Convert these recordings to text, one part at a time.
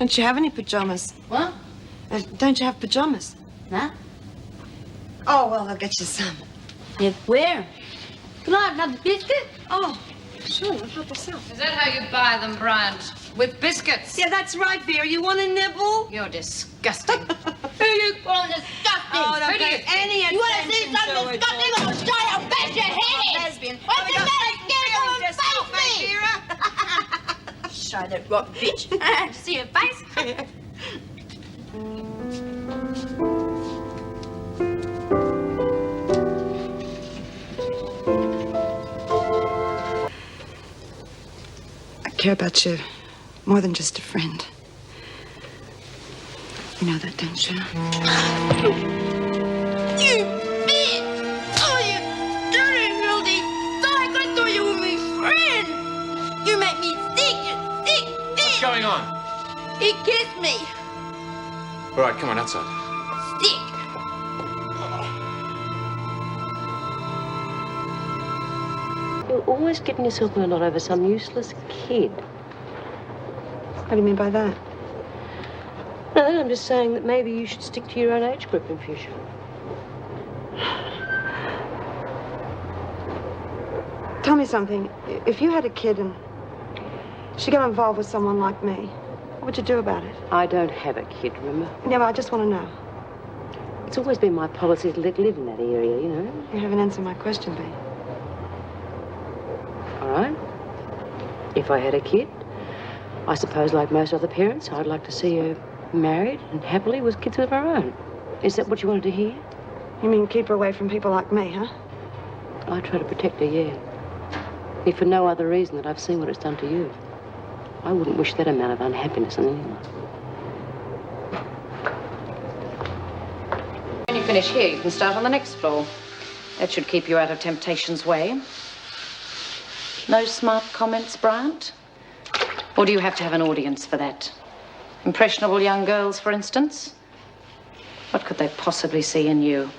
Don't you have any pajamas? What? Don't you have pajamas? Huh? Oh, well, I'll get you some. Yeah, where? Can I have another biscuit? Oh, sure, help yourself. Is that how you buy them, Bryant? With biscuits? Yeah, that's right, Vera. You want a nibble? You're disgusting. Who you calling disgusting? Oh, don't Who do you pay any attention You want to see something to it, disgusting? I'll show you. I'll bash your head. Lesbian. What's the matter? Get it on Yourself, face me. Vera. Show that rotten bitch. See her face? I care about you more than just a friend. You know that, don't you? You bitch! Oh, you dirty, filthy dog! I thought you were my friend. You make me sick, you sick bitch. What's going on? He kissed me. All right, come on, outside. Sick. You're always getting yourself in a knot over some useless kid. What do you mean by that? No, I'm just saying that maybe you should stick to your own age group in future. Tell me something. If you had a kid and she got involved with someone like me, what would you do about it? I don't have a kid, remember? Yeah, but I just want to know. It's always been my policy to let live in that area, you know? You haven't answered my question, babe. All right. If I had a kid, I suppose, like most other parents, I'd like to see her married and happily with kids of her own. Is that what you wanted to hear? You mean keep her away from people like me, huh? I try to protect her, yeah. If for no other reason that I've seen what it's done to you. I wouldn't wish that amount of unhappiness on anyone. When you finish here, you can start on the next floor. That should keep you out of temptation's way. No smart comments, Bryant? Or do you have to have an audience for that? Impressionable young girls, for instance? What could they possibly see in you?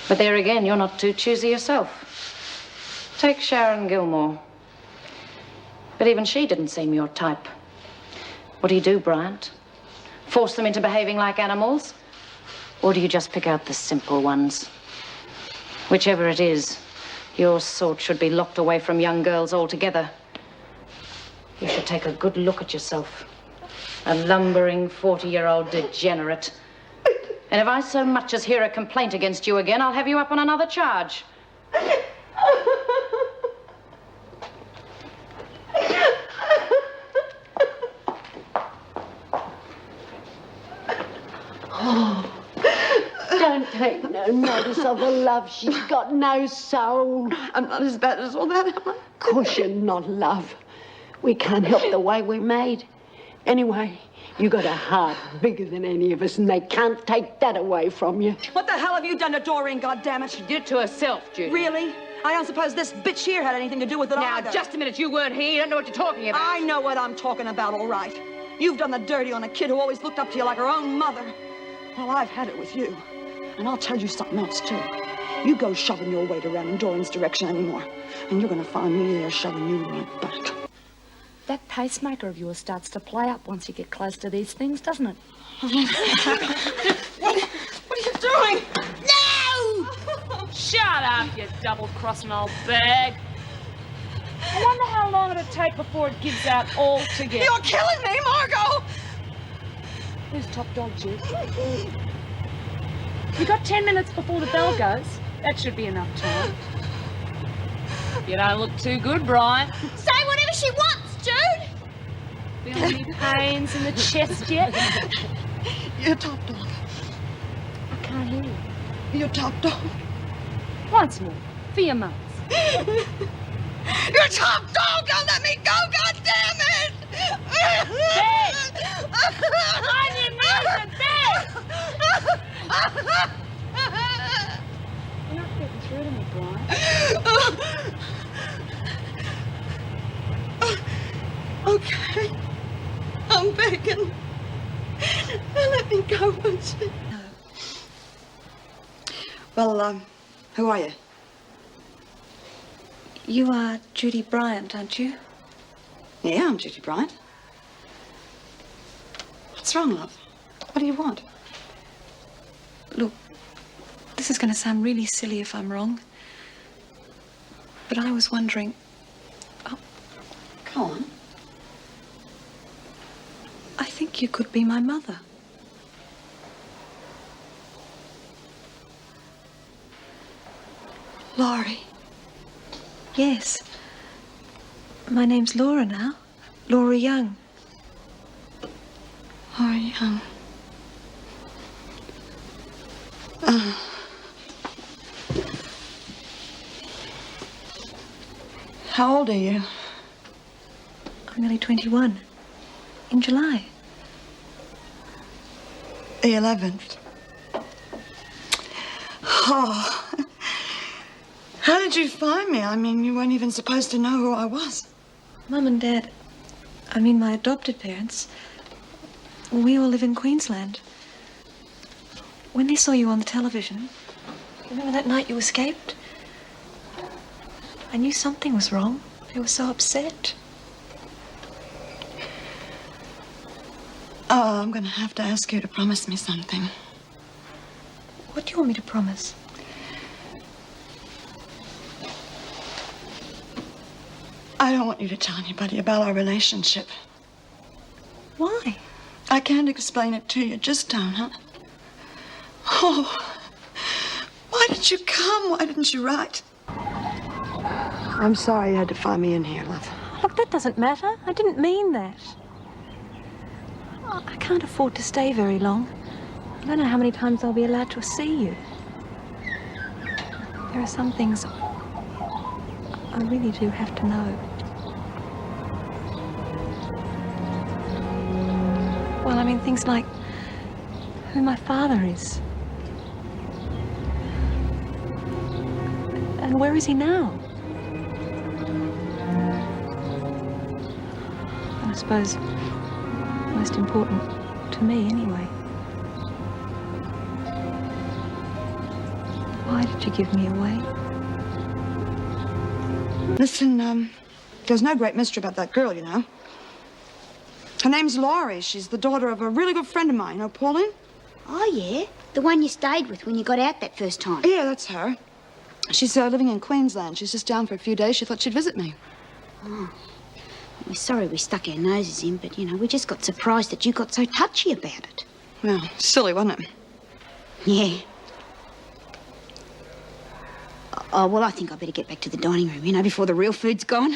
But there again, you're not too choosy yourself. Take Sharon Gilmore. But even she didn't seem your type. What do you do, Bryant? Force them into behaving like animals? Or do you just pick out the simple ones? Whichever it is, your sort should be locked away from young girls altogether. You should take a good look at yourself. A lumbering 40-year-old degenerate. And if I so much as hear a complaint against you again, I'll have you up on another charge. Don't take no notice of her, love. She's got no soul. I'm not as bad as all that, am I? Of course you're not, love. We can't help the way we're made. Anyway, you got a heart bigger than any of us, and they can't take that away from you. What the hell have you done to Doreen, goddammit? She did it to herself, Judy. Really? I don't suppose this bitch here had anything to do with it Now, either. just a minute. You weren't here. You don't know what you're talking about. I know what I'm talking about, all right. You've done the dirty on a kid who always looked up to you like her own mother. Well, I've had it with you. And I'll tell you something else, too. You go shoving your weight around in Doreen's direction anymore, and you're going to find me there shoving you right back. That pacemaker of yours starts to play up once you get close to these things, doesn't it? What are you doing? No! Shut up, you double-crossing old bag. I wonder how long it'll take before it gives out altogether. You're killing me, Margot! Who's top dog, Jude? You got 10 minutes before the bell goes. That should be enough time. You don't look too good, Bryant. Say whatever she wants, Jude! Feel any pains in the chest yet? You're top dog. I can't hear you. You're top dog. Once more, for your mums. You're top dog! Don't let me go, goddammit! Bed! On your knees and bed! You're not getting through to me, Bryant. Okay. I'm begging. Let me go, won't you? Well, who are you? You are Judy Bryant, aren't you? Yeah, I'm Judy Bryant. What's wrong, love? What do you want? Look, this is going to sound really silly if I'm wrong. But I was wondering... Oh, Go on. I think you could be my mother. Laurie. Yes. My name's Laura now. Laura Young. Laurie Young. How old are you? I'm only 21. In July. The 11th. Oh. How did you find me? I mean, you weren't even supposed to know who I was. Mum and Dad, I mean my adopted parents, we all live in Queensland. When they saw you on the television, remember that night you escaped? I knew something was wrong. They were so upset. Oh, I'm going to have to ask you to promise me something. What do you want me to promise? I don't want you to tell anybody about our relationship. Why? I can't explain it to you. Just don't, huh? Oh, why did you come? Why didn't you write? I'm sorry you had to find me in here, love. Look, that doesn't matter. I didn't mean that. I can't afford to stay very long. I don't know how many times I'll be allowed to see you. There are some things I really do have to know. Well, I mean, things like who my father is. And where is he now? And I suppose most important to me anyway. Why did you give me away? Listen, there's no great mystery about that girl, you know. Her name's Laurie. She's the daughter of a really good friend of mine. You know Pauline? Oh, yeah? The one you stayed with when you got out that first time? Yeah, that's her. She's living in Queensland. She's just down for a few days. She thought she'd visit me. Oh. We're sorry we stuck our noses in, but, you know, we just got surprised that you got so touchy about it. Well, silly, wasn't it? Yeah. Oh, well, I think I better get back to the dining room, you know, before the real food's gone.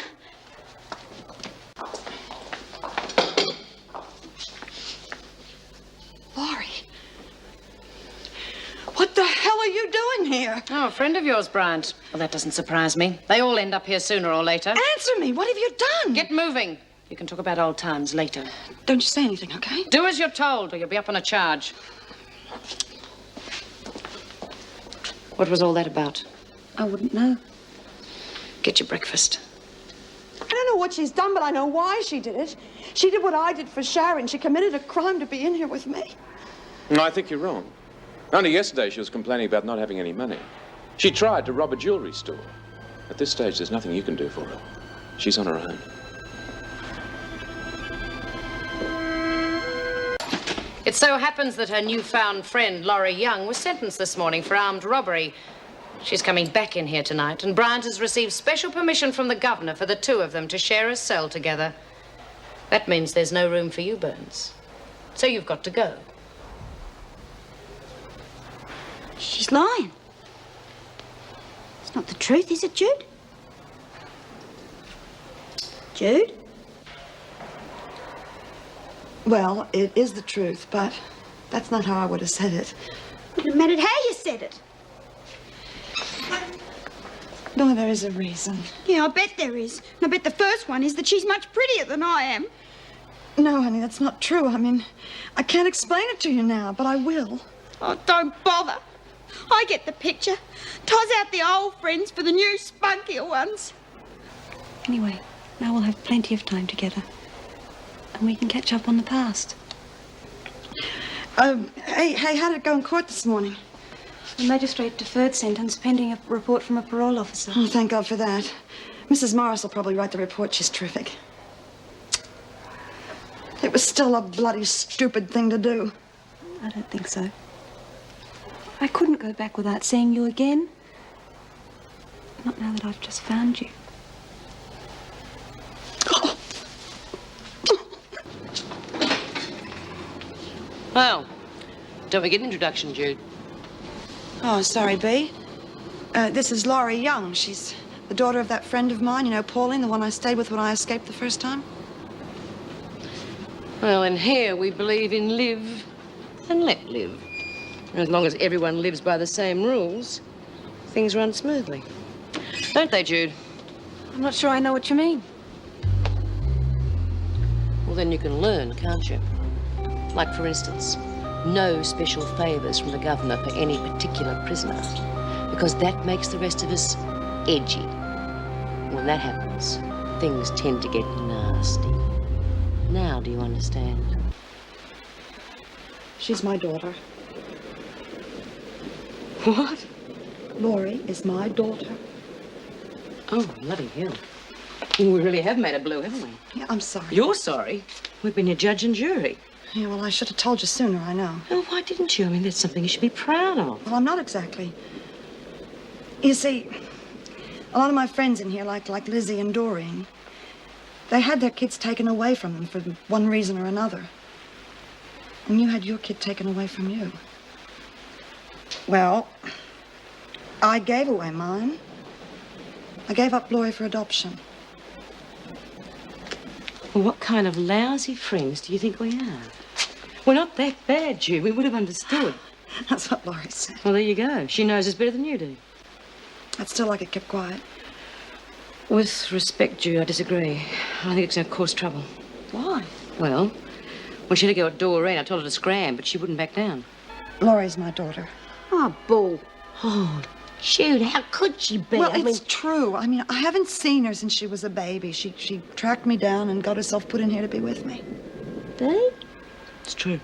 Laurie. What the hell are you doing here? Oh, a friend of yours, Bryant. Well, that doesn't surprise me. They all end up here sooner or later. Answer me. What have you done? Get moving. You can talk about old times later. Don't you say anything, okay? Do as you're told, or you'll be up on a charge. What was all that about? I wouldn't know. Get your breakfast. I don't know what she's done, but I know why she did it. She did what I did for Sharon. She committed a crime to be in here with me. No, I think you're wrong. Only yesterday she was complaining about not having any money. She tried to rob a jewelry store. At this stage, there's nothing you can do for her. She's on her own. It so happens that her newfound friend, Laurie Young, was sentenced this morning for armed robbery. She's coming back in here tonight, and Bryant has received special permission from the governor for the two of them to share a cell together. That means there's no room for you, Burns. So you've got to go. She's lying. It's not the truth, is it, Jude? Jude? Well, it is the truth, but that's not how I would have said it. Wouldn't have mattered how you said it. No, there is a reason. Yeah, I bet there is. And I bet the first one is that she's much prettier than I am. No, honey, that's not true. I mean, I can't explain it to you now, but I will. Oh, don't bother. I get the picture. Toss out the old friends for the new, spunkier ones. Anyway, now we'll have plenty of time together. And we can catch up on the past. Hey, how did it go in court this morning? The magistrate deferred sentence pending a report from a parole officer. Oh, thank God for that. Mrs. Morris will probably write the report. She's terrific. Hey, It was still a bloody stupid thing to do. I don't think so. I couldn't go back without seeing you again. Not now that I've just found you. Well, don't we get an introduction, Jude? Oh, sorry, Bea. This is Laurie Young. She's the daughter of that friend of mine, you know, Pauline, the one I stayed with when I escaped the first time. Well, in here we believe in live and let live. As long as everyone lives by the same rules, things run smoothly. Don't they, Jude? I'm not sure I know what you mean. Well, then you can learn, can't you? Like, for instance, no special favours from the governor for any particular prisoner, because that makes the rest of us edgy. When that happens, things tend to get nasty. Now, do you understand? She's my daughter. What? Laurie is my daughter. Oh, bloody hell. We really have made a blue, haven't we? Yeah, I'm sorry. You're sorry? We've been your judge and jury. Yeah, well, I should have told you sooner, I know. Oh, why didn't you? I mean, that's something you should be proud of. Well, I'm not exactly. You see, a lot of my friends in here, like Lizzie and Doreen, they had their kids taken away from them for one reason or another. And you had your kid taken away from you. Well, I gave away mine. I gave up Laurie for adoption. Well, what kind of lousy friends do you think we are? We're not that bad, Jude. We would have understood. That's what Laurie said. Well, there you go. She knows us better than you do. I'd still like it kept quiet. With respect, Jude, I disagree. I think it's going to cause trouble. Why? Well, when she had to go at Doreen, I told her to scram, but she wouldn't back down. Laurie's my daughter. Oh, Bull. Oh, Jude, how could she be? Well, it's true. I mean, I haven't seen her since she was a baby. She tracked me down and got herself put in here to be with me. Bea? it's true.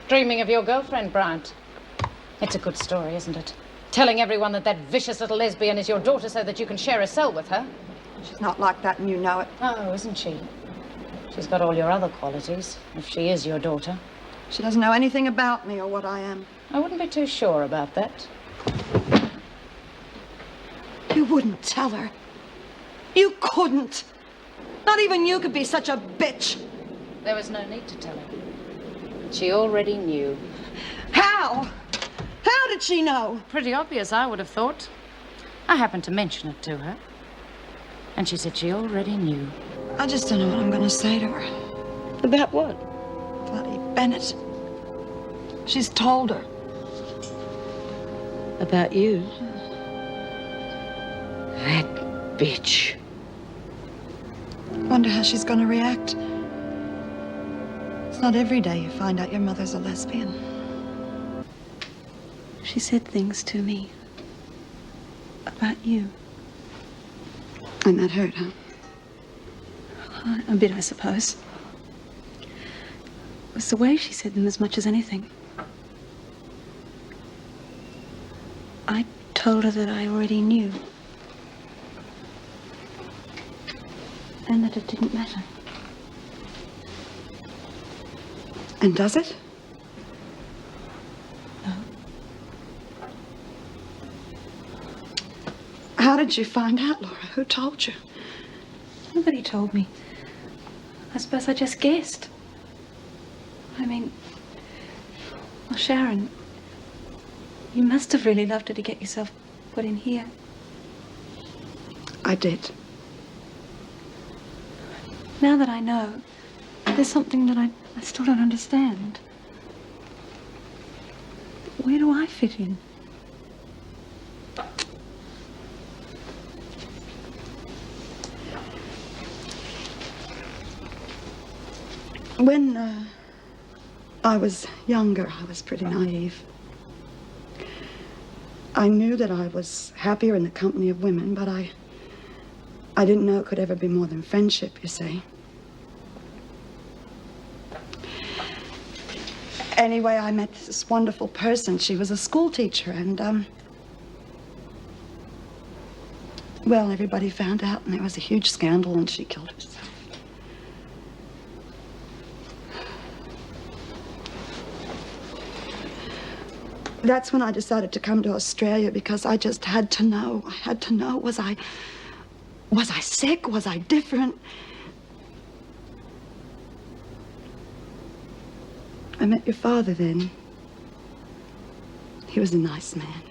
Dreaming of your girlfriend, Bryant. It's a good story, isn't it? Telling everyone that that vicious little lesbian is your daughter so that you can share a cell with her. She's not like that, and you know it. Oh, isn't she? She's got all your other qualities, if she is your daughter. She doesn't know anything about me or what I am. I wouldn't be too sure about that. You wouldn't tell her. You couldn't. Not even you could be such a bitch. There was no need to tell her. She already knew. How? How did she know? Pretty obvious, I would have thought. I happened to mention it to her. And she said she already knew. I just don't know what I'm going to say to her. About what? Bloody Bennett. She's told her. About you? That bitch. Wonder how she's going to react. It's not every day you find out your mother's a lesbian. She said things to me about you. And that hurt, huh? A bit, I suppose. It was the way she said them as much as anything. I told her that I already knew. And that it didn't matter. And does it? No. How did you find out, Laura? Who told you? Nobody told me. I suppose I just guessed. I mean, well, Sharon, you must have really loved her to get yourself put in here. I did. Now that I know, there's something that I still don't understand. Where do I fit in? When I was younger, I was pretty naive. I knew that I was happier in the company of women, but I didn't know it could ever be more than friendship, you see. Anyway, I met this wonderful person. She was a school teacher, and Well, everybody found out, and there was a huge scandal, and she killed herself. That's when I decided to come to Australia, because I just had to know. I had to know, was I sick? Was I different? I met your father then. He was a nice man.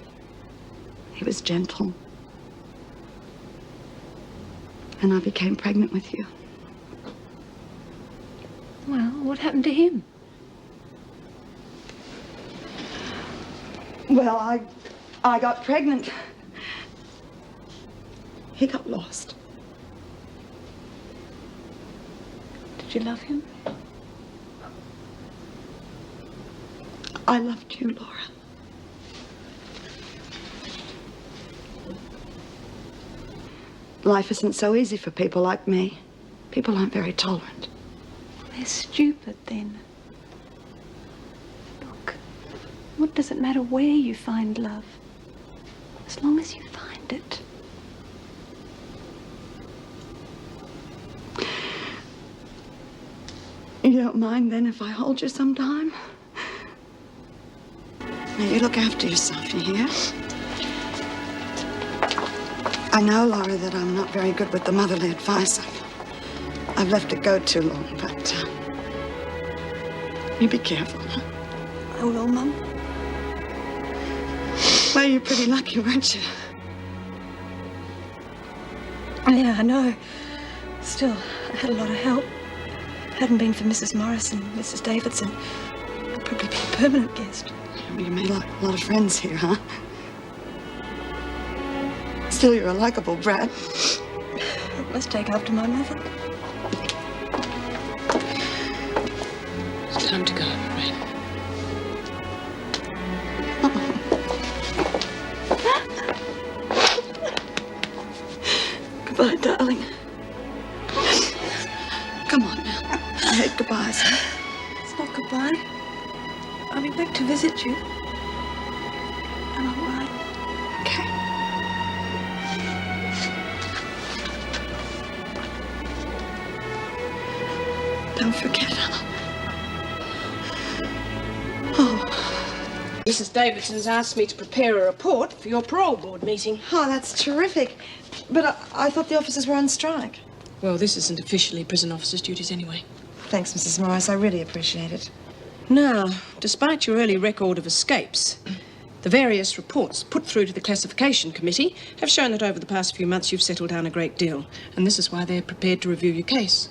He was gentle. And I became pregnant with you. Well, what happened to him? Well, I got pregnant. He got lost. Did you love him? I loved you, Laura. Life isn't so easy for people like me. People aren't very tolerant. They're stupid, then. Look, what does it matter where you find love? As long as you find it. You don't mind, then, if I hold you sometime? Now, you look after yourself, you hear? I know, Laura, that I'm not very good with the motherly advice. I've left it go too long, but you be careful. Huh? I will, Mum. Well, you're pretty lucky, weren't you? Yeah, I know. Still, I had a lot of help. Hadn't been for Mrs. Morris and Mrs. Davidson, I'd probably be a permanent guest. You made a lot of friends here, huh? Still, you're a likable brat. I must take after my mother. It's time to go, Bryant. Goodbye, darling. Come on now. I hate goodbyes. It's not goodbye. I'll be back to visit you. I'm all right. Okay. Don't forget, huh? Mrs. Davidson's asked me to prepare a report for your parole board meeting. Oh, that's terrific. But I thought the officers were on strike. Well, this isn't officially prison officers' duties anyway. Thanks, Mrs. Morris. I really appreciate it. Now, despite your early record of escapes, the various reports put through to the classification committee have shown that over the past few months you've settled down a great deal, and this is why they're prepared to review your case.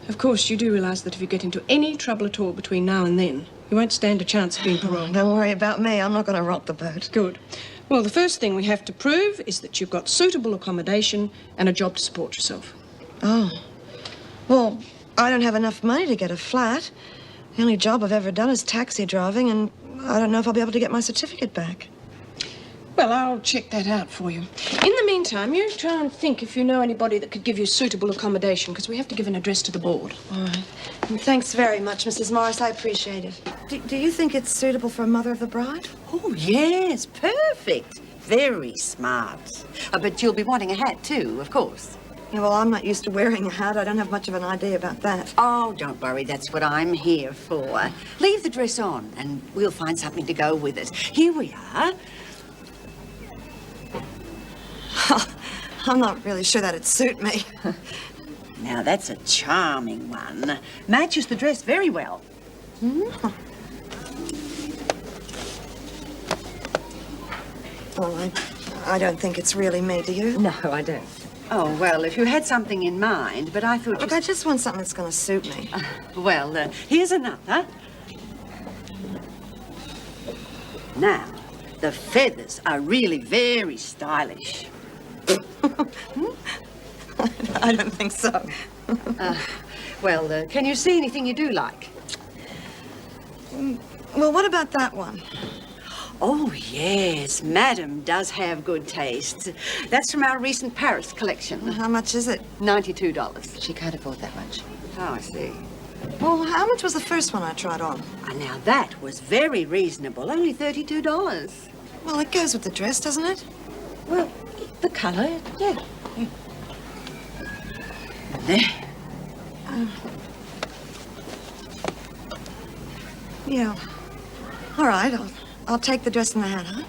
Of course, you do realise that if you get into any trouble at all between now and then, you won't stand a chance of being paroled. Don't worry about me. I'm not going to rock the boat. Good. Well, the first thing we have to prove is that you've got suitable accommodation and a job to support yourself. Oh. Well, I don't have enough money to get a flat. The only job I've ever done is taxi driving, and I don't know if I'll be able to get my certificate back. Well, I'll check that out for you. In the meantime, you try and think if you know anybody that could give you suitable accommodation, because we have to give an address to the board. All right. And thanks very much, Mrs. Morris. I appreciate it. Do you think it's suitable for a mother of the bride? Oh, yes, perfect. Very smart. But you'll be wanting a hat, too, of course. Yeah, well, I'm not used to wearing a hat. I don't have much of an idea about that. Oh, don't worry. That's what I'm here for. Leave the dress on, and we'll find something to go with it. Here we are. I'm not really sure that'd suit me. Now, that's a charming one. Matches the dress very well. Well, I don't think it's really me, do you? No, I don't. Oh, well, if you had something in mind, but I thought Look, I just want something that's going to suit me. Well, here's another. Now, the feathers are really very stylish. I don't think so. Well, can you see anything you do like? Well, what about that one? Oh, yes, Madam does have good taste. That's from our recent Paris collection. How much is it? $92. She can't afford that much. Oh, I see. Well, how much was the first one I tried on? Now, that was very reasonable. Only $32. Well, it goes with the dress, doesn't it? Well, The colour? Yeah. There. Yeah. All right, I'll take the dress and the hat, huh?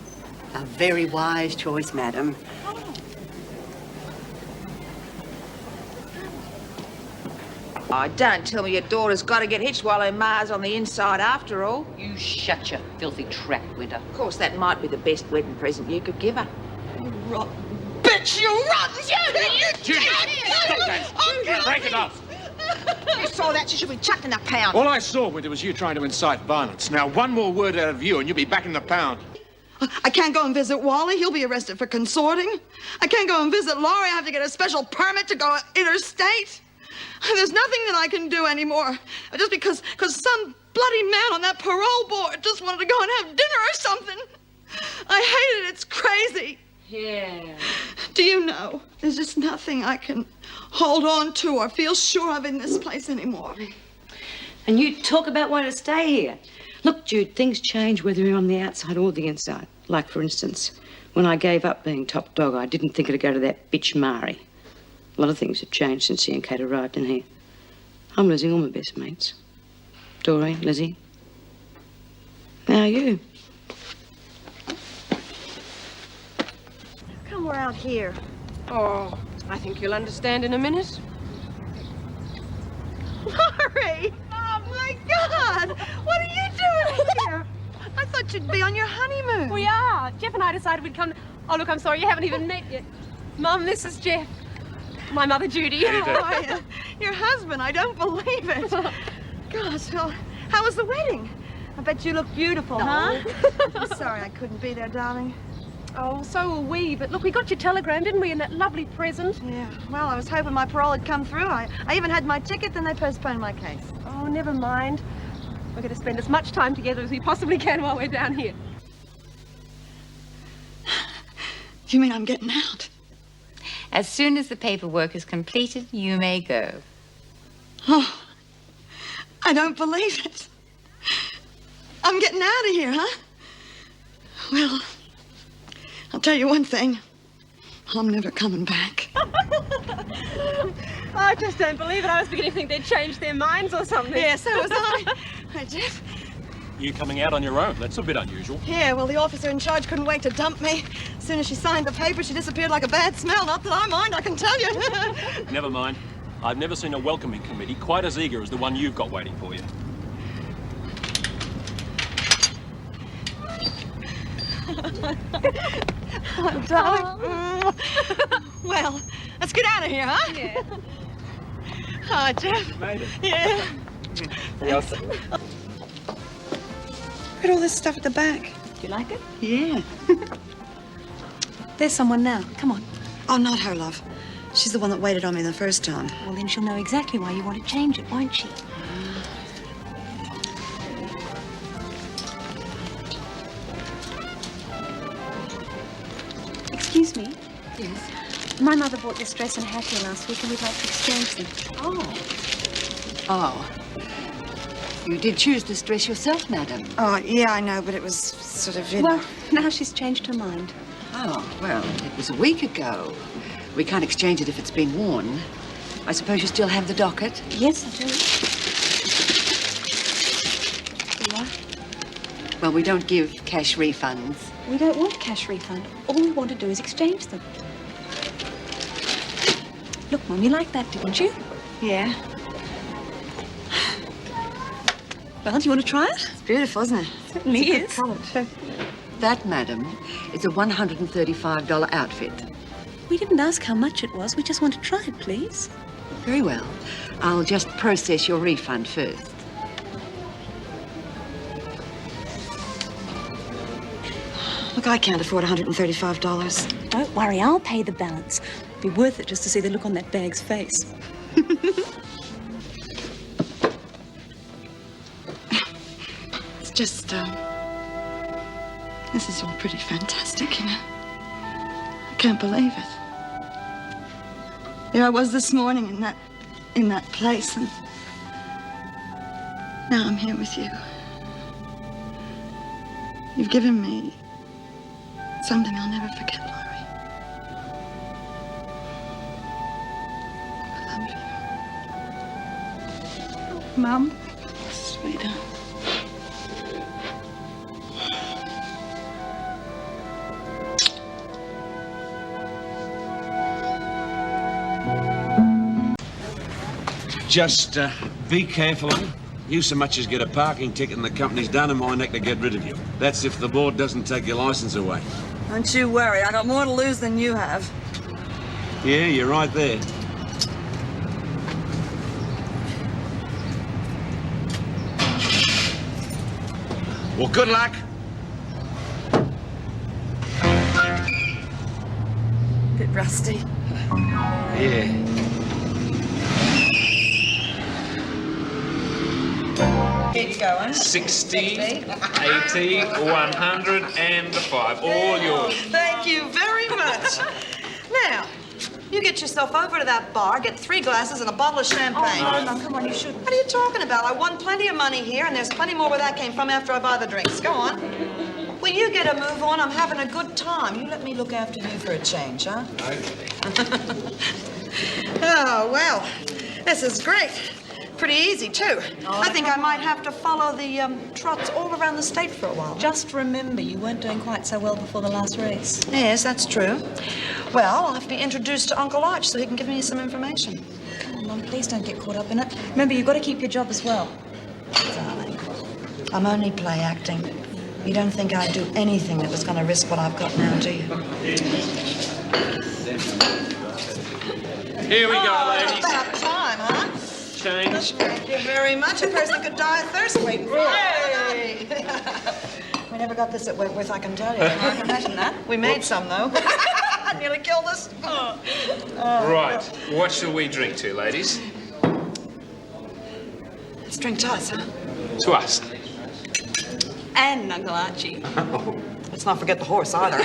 A very wise choice, madam. Oh, don't tell me your daughter's got to get hitched while her ma's on the inside after all. You shut your filthy trap, Winter. Of course, that might be the best wedding present you could give her. You rotten bitch, you rotten... Judy, stop that! Break it off! You saw that, she should be chucked in the pound. All I saw, Winter, was you trying to incite violence. Now, one more word out of you and you'll be back in the pound. I can't go and visit Wally. He'll be arrested for consorting. I can't go and visit Laurie. I have to get a special permit to go interstate. There's nothing that I can do anymore. Just because some bloody man on that parole board just wanted to go and have dinner or something. I hate it. It's crazy. Yeah. Do you know, there's just nothing I can hold on to or feel sure of in this place anymore. And you talk about wanting to stay here. Look, Jude, things change whether you're on the outside or the inside. Like, for instance, when I gave up being top dog, I didn't think it'd go to that bitch Mari. A lot of things have changed since he and Kate arrived in here. I'm losing all my best mates. Doreen, Lizzie. Now you. Come, we're out here. Oh, I think you'll understand in a minute. Laurie! Oh, my God! What are you doing here? I thought you'd be on your honeymoon. We are. Jeff and I decided we'd come... Oh, look, I'm sorry, you haven't even met yet. Mum, this is Jeff. My mother, Judy. Oh, your husband, I don't believe it. Gosh, well, how was the wedding? I bet you look beautiful, huh? I'm sorry I couldn't be there, darling. Oh, so were we. But look, we got your telegram, didn't we, and that lovely present? Yeah, well, I was hoping my parole had come through. I even had my ticket, then they postponed my case. Oh, never mind. We're going to spend as much time together as we possibly can while we're down here. Do you mean I'm getting out? As soon as the paperwork is completed, you may go. Oh, I don't believe it. I'm getting out of here, huh? Well, I'll tell you one thing. I'm never coming back. I just don't believe it. I was beginning to think they'd changed their minds or something. Yeah, so was I. Hey, Jeff. You coming out on your own? That's a bit unusual. Yeah, well, the officer in charge couldn't wait to dump me. As soon as she signed the paper, she disappeared like a bad smell. Not that I mind, I can tell you. Never mind. I've never seen a welcoming committee quite as eager as the one you've got waiting for you. Oh, darling. Well, let's get out of here, huh? Yeah. Oh, Jeff. Made it. Yeah. Yes. Look at all this stuff at the back. Do you like it? Yeah. There's someone now. Come on. Oh, not her, love. She's the one that waited on me the first time. Well, then she'll know exactly why you want to change it, won't she? Excuse me. Yes? My mother bought this dress and hat here last week, and we'd like to exchange them. Oh. You did choose this dress yourself, madam. Oh, yeah, I know, but it was sort of, Well, now she's changed her mind. Oh, well, it was a week ago. We can't exchange it if it's been worn. I suppose you still have the docket? Yes, I do. What? Well, we don't give cash refunds. We don't want a cash refund. All we want to do is exchange them. Look, Mum, you liked that, didn't you? Yeah. Well, do you want to try it? It's beautiful, isn't it? Certainly is. That, madam, is a $135 outfit. We didn't ask how much it was. We just want to try it, please. Very well. I'll just process your refund first. Look, I can't afford $135. Don't worry, I'll pay the balance. It'd be worth it just to see the look on that bag's face. It's just, this is all pretty fantastic, you know. I can't believe it. There I was this morning in that place, and now I'm here with you. You've given me something I'll never forget, Laurie. Mum. Sweetheart. Just be careful. You so much as get a parking ticket and the company's down in my neck to get rid of you. That's if the board doesn't take your license away. Don't you worry. I got more to lose than you have. Yeah, you're right there. Well, good luck. Bit rusty. Yeah. Keep going. 60, 80, 105. All yours. Thank you very much. Now, you get yourself over to that bar, get 3 glasses and a bottle of champagne. Oh, no, come on, you shouldn't. What are you talking about? I won plenty of money here, and there's plenty more where that came from after I buy the drinks. Go on. Will you get a move on? I'm having a good time. You let me look after you for a change, huh? Oh, well, this is great. Pretty easy, too. I think I might have to follow the trots all around the state for a while. Just remember, you weren't doing quite so well before the last race. Yes, that's true. Well, I'll have to be introduced to Uncle Arch so he can give me some information. Come on, Mum, please don't get caught up in it. Remember, you've got to keep your job as well. Darling, I'm only play acting. You don't think I'd do anything that was going to risk what I've got now, do you? Here we go, ladies. About time, huh? Change. Thank you very much. A person could die of thirst waiting for it. We never got this at Wentworth, I can tell you. I can imagine that. We made some, though. Nearly killed us. Right. What shall we drink to, ladies? Let's drink to us, huh? To us. And Uncle Archie. Let's not forget the horse either.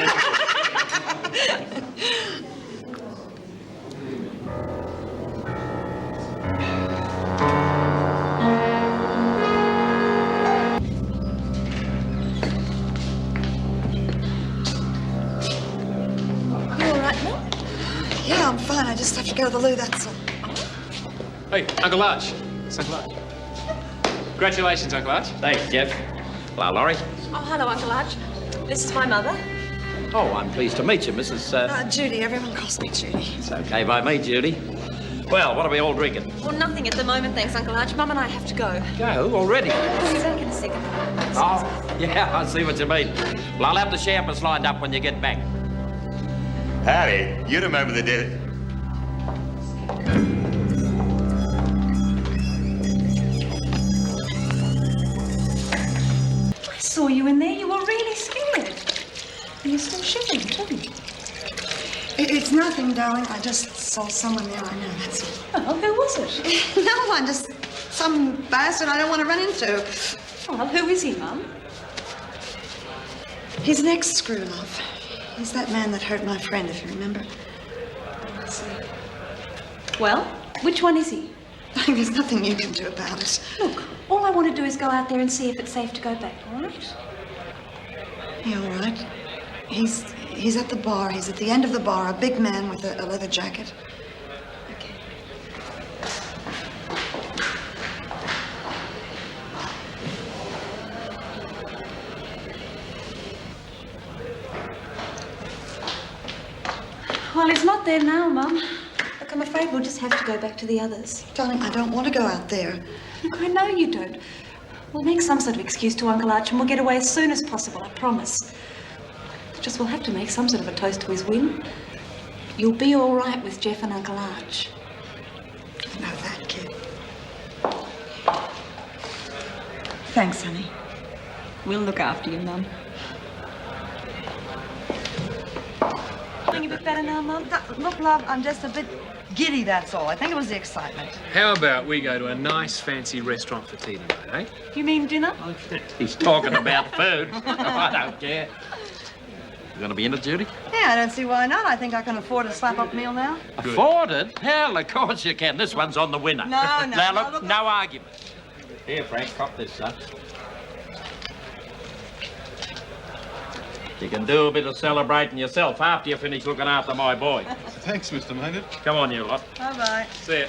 Yeah, I'm fine. I just have to go to the loo, that's all. Hey, Uncle Arch. It's Uncle Arch. Congratulations, Uncle Arch. Thanks, Jeff. Hello, Laurie. Oh, hello, Uncle Arch. This is my mother. Oh, I'm pleased to meet you, Mrs. Judy. Everyone calls me Judy. It's okay by me, Judy. Well, what are we all drinking? Well, nothing at the moment, thanks, Uncle Arch. Mum and I have to go. Go already? Please don't get a second. Oh, yeah, I see what you mean. Well, I'll have the champers lined up when you get back. Howdy. You remember the day. I saw you in there. You were really scared. And you're still shivering, too. It's nothing, darling. I just saw someone there I know, that's all. Well, who was it? No one, just some bastard I don't want to run into. Well, who is he, Mum? He's an ex-screw-love. He's that man that hurt my friend, if you remember. I see. Well, which one is he? There's nothing you can do about it. Look, all I want to do is go out there and see if it's safe to go back, all right? Yeah, all right. He's at the bar. He's at the end of the bar, a big man with a leather jacket. Okay. Well, he's not there now, Mum. Look, I'm afraid we'll just have to go back to the others. Darling, I don't want to go out there. Look, I know you don't. We'll make some sort of excuse to Uncle Arch and we'll get away as soon as possible, I promise. Just we'll have to make some sort of a toast to his win. You'll be all right with Jeff and Uncle Arch. I know that, kid. Thanks, honey. We'll look after you, Mum. Feeling a bit better now, Mum? Look, love, I'm just a bit giddy, that's all. I think it was the excitement. How about we go to a nice fancy restaurant for tea tonight, eh? You mean dinner? He's talking about food. I don't care. You going to be in it, Judy? Yeah, I don't see why not. I think I can afford a slap-up meal now. Afford it? Hell, of course you can. This one's on the winner. No. Now, look, no argument. Here, Frank, cop this, son. You can do a bit of celebrating yourself after you finish looking after my boy. Thanks, Mr. Maynard. Come on, you lot. Bye-bye. See ya.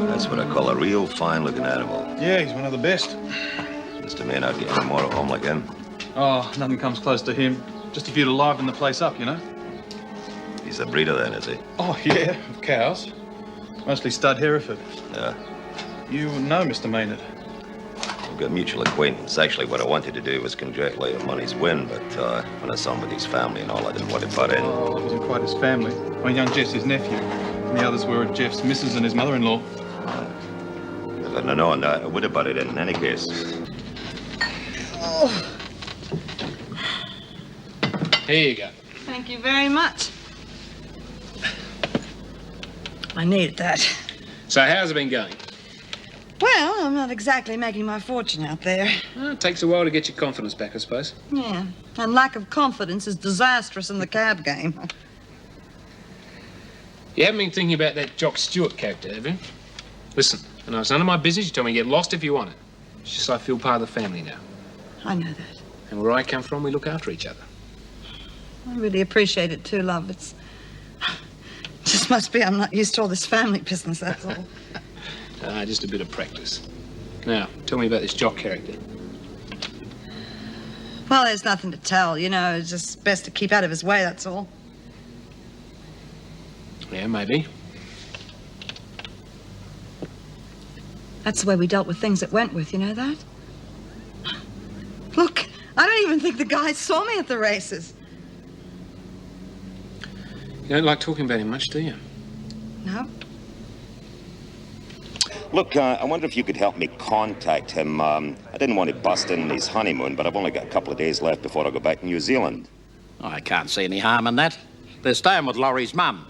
That's what I call a real fine-looking animal. Yeah, he's one of the best. Mr. Maynard get any more at home like him? Oh, nothing comes close to him. Just a few to liven the place up, you know? He's a breeder then, is he? Oh, yeah, of cows. Mostly stud Hereford. Yeah. You know Mr. Maynard. We've got mutual acquaintance. Actually, what I wanted to do was congratulate him on his win, but when I saw him with his family and all, I didn't want to butt in. Oh, it wasn't quite his family. My young Jeff's his nephew, and the others were Jeff's missus and his mother-in-law. If I'd known, I would have butted in any case. Oh, Here you go. thank you very much. I needed that. So how's it been going? Well, I'm not exactly making my fortune out there. Well, it takes a while to get your confidence back, I suppose. Yeah, and lack of confidence is disastrous in the cab game. You haven't been thinking about that Jock Stewart character, have you? Listen, I know it's none of my business. You tell me to get lost if you want it. It's just I feel part of the family now. I know that. And where I come from, we look after each other. I really appreciate it too, love. It's just must be I'm not used to all this family business, that's all. Just a bit of practice. Now, tell me about this Jock character. Well, there's nothing to tell, you know. It's just best to keep out of his way, that's all. Yeah, maybe. That's the way we dealt with things at Wentworth, you know that? Look, I don't even think the guys saw me at the races. You don't like talking about him much, do you? No. Look, I wonder if you could help me contact him. I didn't want to bust in his honeymoon, but I've only got a couple of days left before I go back to New Zealand. I can't see any harm in that. They're staying with Laurie's mum.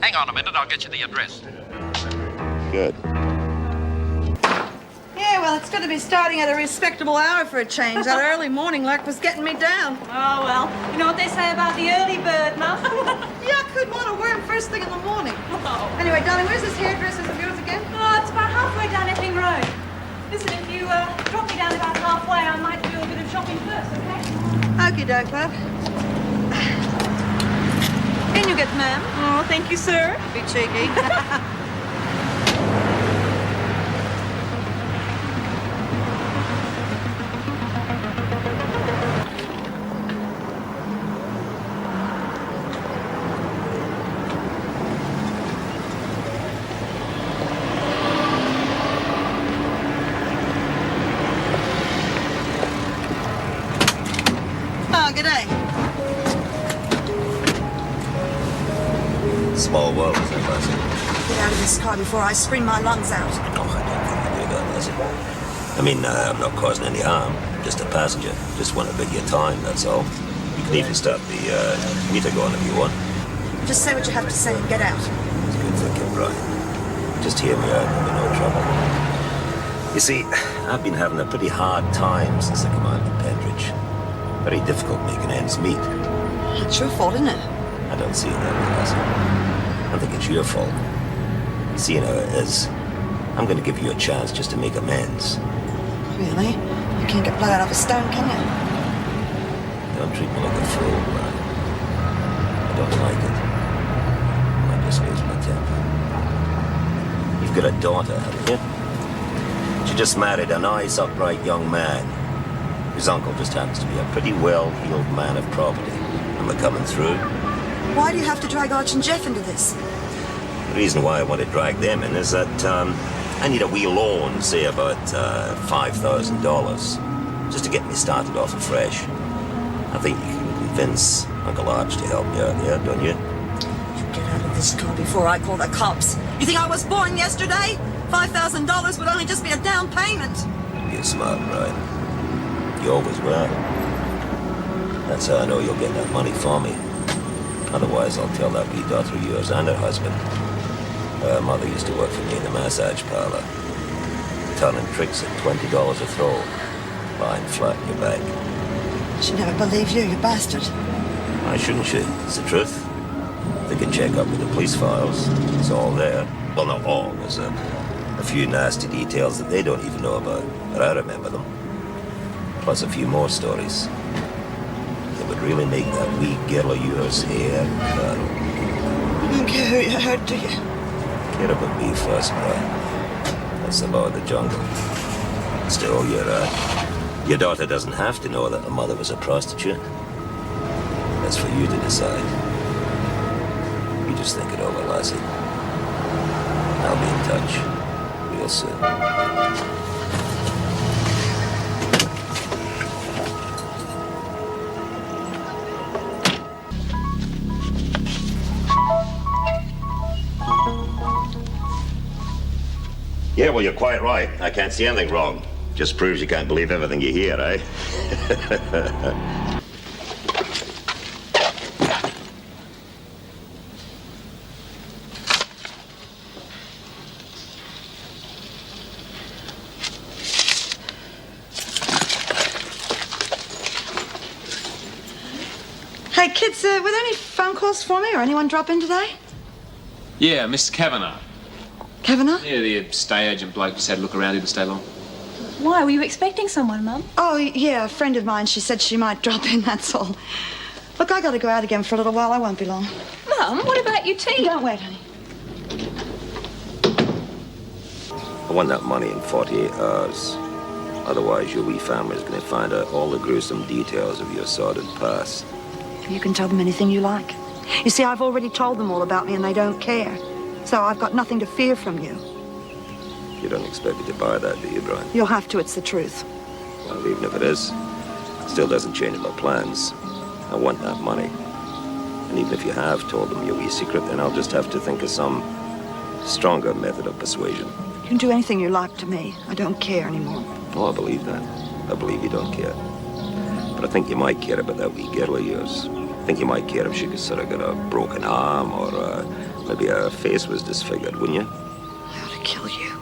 Hang on a minute, I'll get you the address. Good. Yeah, well, it's going to be starting at a respectable hour for a change. That early morning lark was getting me down. Oh, well, you know what they say about the early bird, Muff? Yeah, I couldn't want to wear him first thing in the morning. Oh. Anyway, darling, where's this hairdresser's of yours again? Oh, it's about halfway down Epping Road. Listen, if you drop me down about halfway, I might do a bit of shopping first, okay? Okie doke, love. In you get, ma'am. Oh, thank you, sir. Be cheeky. Oh, g'day. Small world, isn't it, Lassie? Get out of this car before I scream my lungs out. No, I don't think you do that, Lassie. I mean, I'm not causing any harm. Just a passenger. Just want a bit of your time, that's all. You can even start the meter going if you want. Just say what you have to say and get out. It's good thinking, Bryant. Just hear me out, there'll be no trouble. You see, I've been having a pretty hard time since I came out of Pendridge. Very difficult making ends meet. It's your fault, isn't it? I don't see it that way, Lassie. I think it's your fault. Seeing how it is, I'm going to give you a chance just to make amends. Really? You can't get blood out of a stone, can you? Don't treat me like a fool, Bryant. I don't like it. I just lose my temper. You've got a daughter, haven't you? She just married a nice, upright young man. His uncle just happens to be a pretty well-heeled man of property. Am I coming through? Why do you have to drag Arch and Jeff into this? The reason why I want to drag them in is that I need a wee loan, say about $5,000, just to get me started off afresh. I think you can convince Uncle Arch to help me out here, don't you? You get out of this car before I call the cops. You think I was born yesterday? $5,000 would only just be a down payment. You're smart, Bryant. You always were. That's how I know you'll get that money for me. Otherwise, I'll tell that wee daughter of yours and her husband. Her mother used to work for me in the massage parlor. turning tricks at $20 a throw. Lying flat in your back. She never believed you, you bastard. Why shouldn't she? It's the truth. They can check up with the police files. It's all there. Well, not all. There's a few nasty details that they don't even know about. But I remember them. Plus a few more stories. That would really make that wee girl of yours hair curl. You don't care who you hurt, do you? Care about me first, Bryant. That's the law of the jungle. Still, your daughter doesn't have to know that her mother was a prostitute. That's for you to decide. You just think it over, lassie. I'll be in touch real soon. Yeah, well, you're quite right. I can't see anything wrong. Just proves you can't believe everything you hear, eh? Hey, kids, were there any phone calls for me or anyone drop in today? Yeah, Mr. Kavanagh. Kavanagh? Yeah, the stay agent bloke just had a look around. Didn't stay long. Why? Were you expecting someone, Mum? Oh, yeah, a friend of mine. She said she might drop in, that's all. Look, I gotta go out again for a little while. I won't be long. Mum, what about your tea? Don't wait, honey. I want that money in 48 hours. Otherwise, your wee family's gonna find out all the gruesome details of your sordid past. You can tell them anything you like. You see, I've already told them all about me and they don't care. So I've got nothing to fear from you. You don't expect me to buy that, do you, Bryant? You'll have to, it's the truth. Well, even if it is, it still doesn't change my plans. I want that money. And even if you have told them your wee secret, then I'll just have to think of some stronger method of persuasion. You can do anything you like to me. I don't care anymore. Oh, I believe that. I believe you don't care. But I think you might care about that wee girl of yours. I think you might care if she could sort of get a broken arm or maybe her face was disfigured, wouldn't you? I ought to kill you.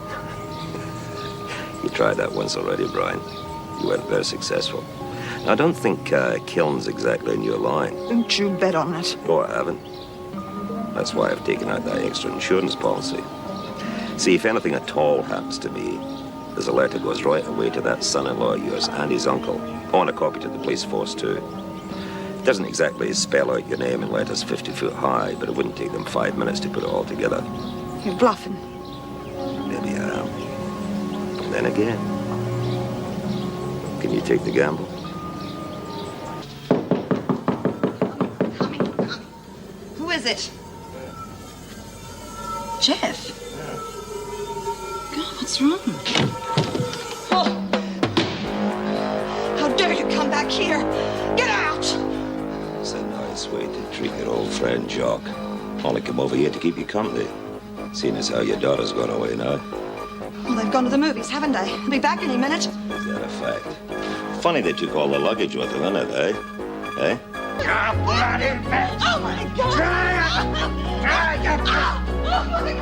You tried that once already, Bryant. You weren't very successful. Now, I don't think killing's exactly in your line. Don't you bet on it. Oh, I haven't. That's why I've taken out that extra insurance policy. See, if anything at all happens to me, there's a letter goes right away to that son-in-law of yours and his uncle. I want a copy to the police force, too. It doesn't exactly spell out your name in letters 50 foot high, but it wouldn't take them 5 minutes to put it all together. You're bluffing. Maybe I am. But then again, can you take the gamble? Who is it? Jeff? God, what's wrong? Oh! How dare you come back here? Get out! It's a nice way to treat your old friend, Jock. Only come over here to keep you company. Seeing as how your daughter's gone away now. Well, they've gone to the movies, haven't they? They'll be back any minute. Is that a fact? Funny they took all the luggage with them, isn't it, eh? Eh? Oh, my God! Oh, my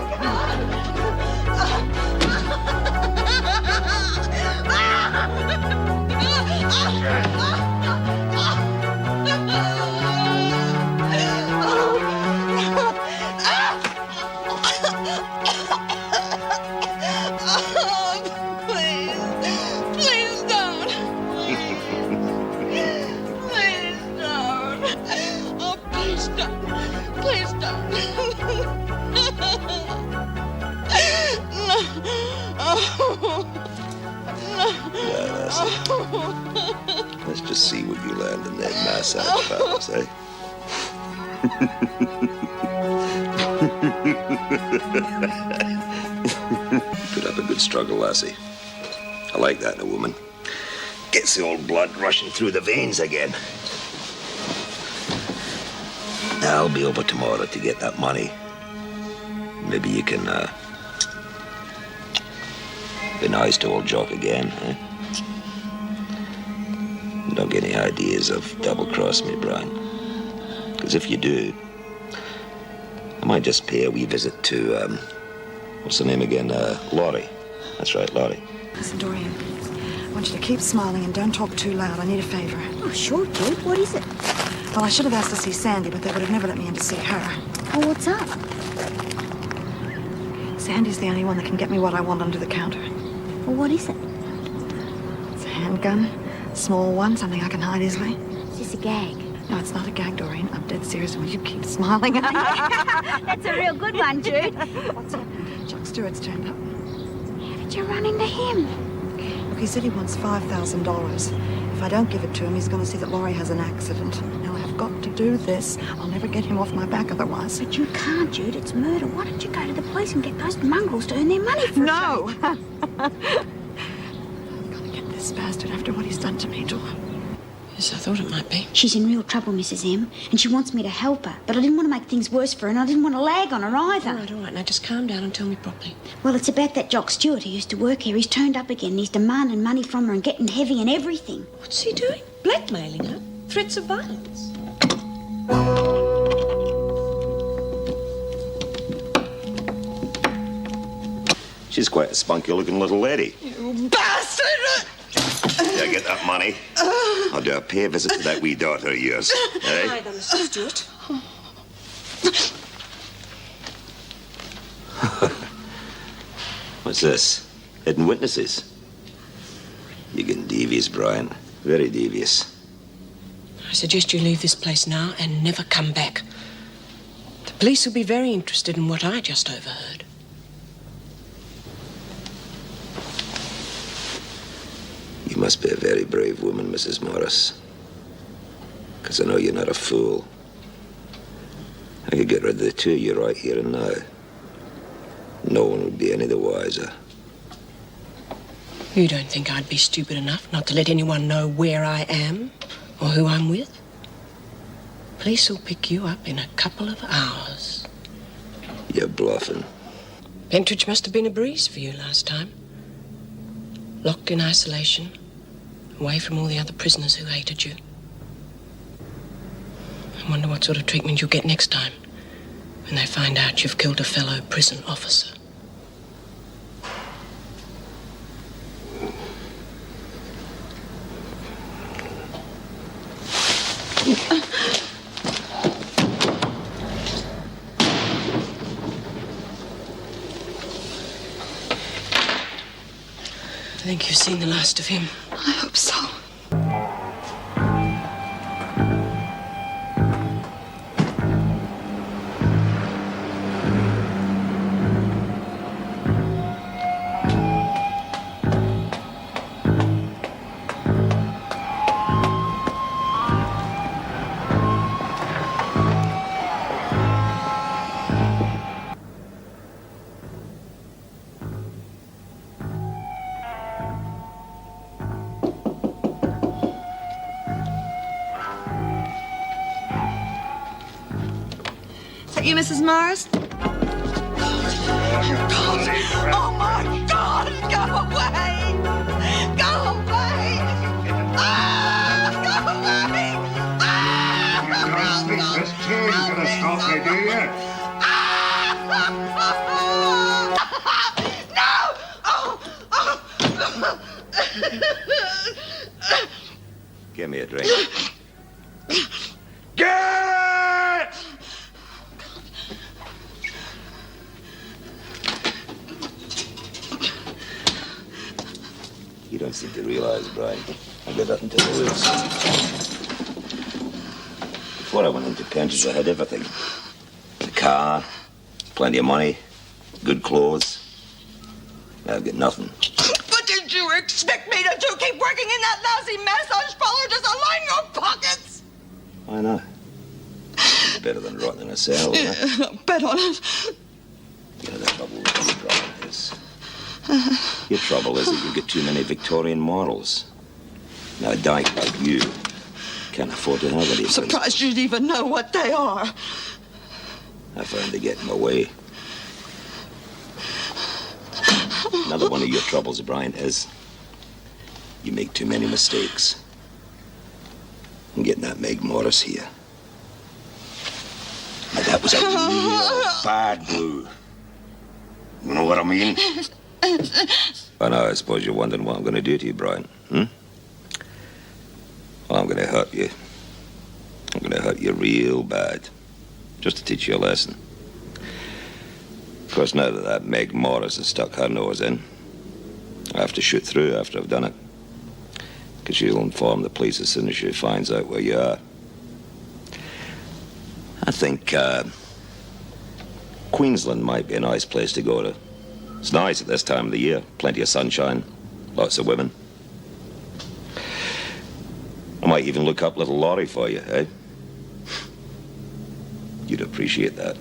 Please don't. Please don't. Oh, please don't. Please don't. No. Oh. Yeah, that's it. Let's just see what you land in that massage palace, eh? Put up a good struggle, lassie. I like that in a woman. Gets the old blood rushing through the veins again. I'll be over tomorrow to get that money. Maybe you can, be nice to old Jock again, eh? Don't get any ideas of double-cross me, Brian. Because if you do, I might just pay a wee visit to, what's her name again? Laurie. That's right, Laurie. Listen, Doreen, I want you to keep smiling and don't talk too loud. I need a favor. Oh, sure, Jude. What is it? Well, I should have asked to see Sandy, but they would have never let me in to see her. Oh, what's up? Sandy's the only one that can get me what I want under the counter. Well, what is it? It's a handgun. Small one, something I can hide easily. Is this a gag? No, it's not a gag, Doreen. I'm dead serious. Will you keep smiling? That's a real good one, Jude. What's happened? Chuck Stewart's turned up. How did you run into him? Look, he said he wants $5,000. If I don't give it to him, he's going to see that Laurie has an accident. Now, I've got to do this. I'll never get him off my back otherwise. But you can't, Jude. It's murder. Why don't you go to the police and get those mongrels to earn their money for No! I've got to get this bastard after what he's done to me, Dora. Yes, I thought it might be. She's in real trouble, Mrs. M, and she wants me to help her. But I didn't want to make things worse for her, and I didn't want to lag on her either. All right. Now just calm down and tell me properly. Well, it's about that Jock Stewart who used to work here. He's turned up again, and he's demanding money from her and getting heavy and everything. What's he doing? Blackmailing her? Threats of violence? She's quite a spunky-looking little lady. You bastard! Yeah, get that money. I'll do a pay visit to that wee daughter of yours. Eh? Hi there, Mr. Stewart. What's this? Hidden witnesses? You're getting devious, Bryant. Very devious. I suggest you leave this place now and never come back. The police will be very interested in what I just overheard. You must be a very brave woman, Mrs. Morris. Because I know you're not a fool. I could get rid of the two of you right here and now. No one would be any the wiser. You don't think I'd be stupid enough not to let anyone know where I am or who I'm with? Police will pick you up in a couple of hours. You're bluffing. Pentridge must have been a breeze for you last time. Locked in isolation, away from all the other prisoners who hated you. I wonder what sort of treatment you'll get next time when they find out you've killed a fellow prison officer. I think you've seen the last of him. I hope so. Is that you, Mrs. Morris? Oh, God. Oh, my God. Go away. Go away. Ah, go away. Ah, You don't speak this too. You're going to stop me, do you? No! Oh, Give me a drink. Get! You don't seem to realize, Brian. I got nothing to lose. Before I went into Pentridge, I had everything. The car, plenty of money, good clothes. Now I've got nothing. But did you expect me to keep working in that lousy massage parlor just to line your pockets? Why not? It's better than rotting in a cell, isn't it? Bet on it. You know the trouble with your problem is. Your trouble is that you get too many Victorian models. Now, a dyke like you can't afford to have any of them. Surprised you'd even know what they are. I found they get in my way. Another one of your troubles, Bryant, is you make too many mistakes. I'm getting that Meg Morris here. Now, that was a real bad blue. You know what I mean? I know, I suppose you're wondering what I'm going to do to you, Bryant. Well, I'm going to hurt you. I'm going to hurt you real bad. Just to teach you a lesson. Of course, now that Meg Morris has stuck her nose in, I have to shoot through after I've done it. Because she'll inform the police as soon as she finds out where you are. I think, Queensland might be a nice place to go to. It's nice at this time of the year. Plenty of sunshine, lots of women. I might even look up little Laurie for you, eh? You'd appreciate that.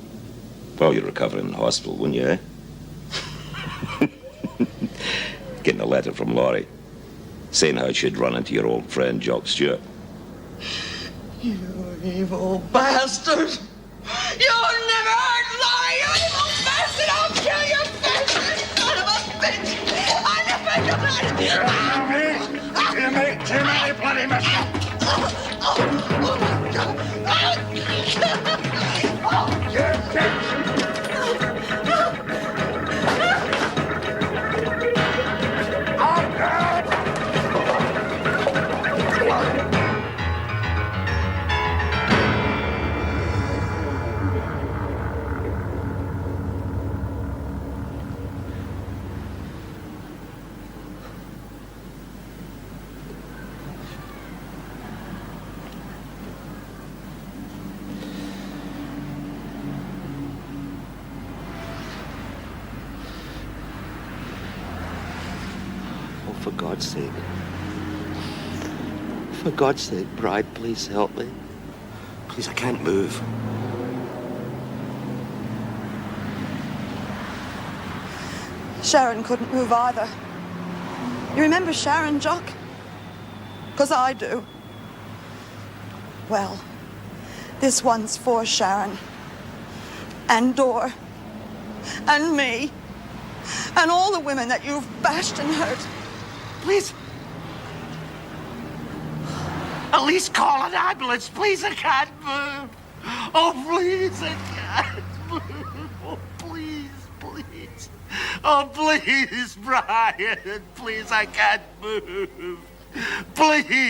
Well, you're recovering in the hospital, wouldn't you, eh? Getting a letter from Laurie, saying how she'd run into your old friend, Jock Stewart. You evil bastard! You'll never hurt Laurie, you evil bastard! I'll kill you, bastard! Son of a bitch! I never got You make too many bloody mistakes! Oh my God! You're dead! For God's sake. For God's sake, Bride, please help me. Please, I can't move. Sharon couldn't move either. You remember Sharon, Jock? 'Cause I do. Well, this one's for Sharon. And Dor. And me. And all the women that you've bashed and hurt. Please. At least call an ambulance, please. I can't move. Oh, please, I can't move. Oh, please, please. Oh, please, Brian. Please, I can't move. Please.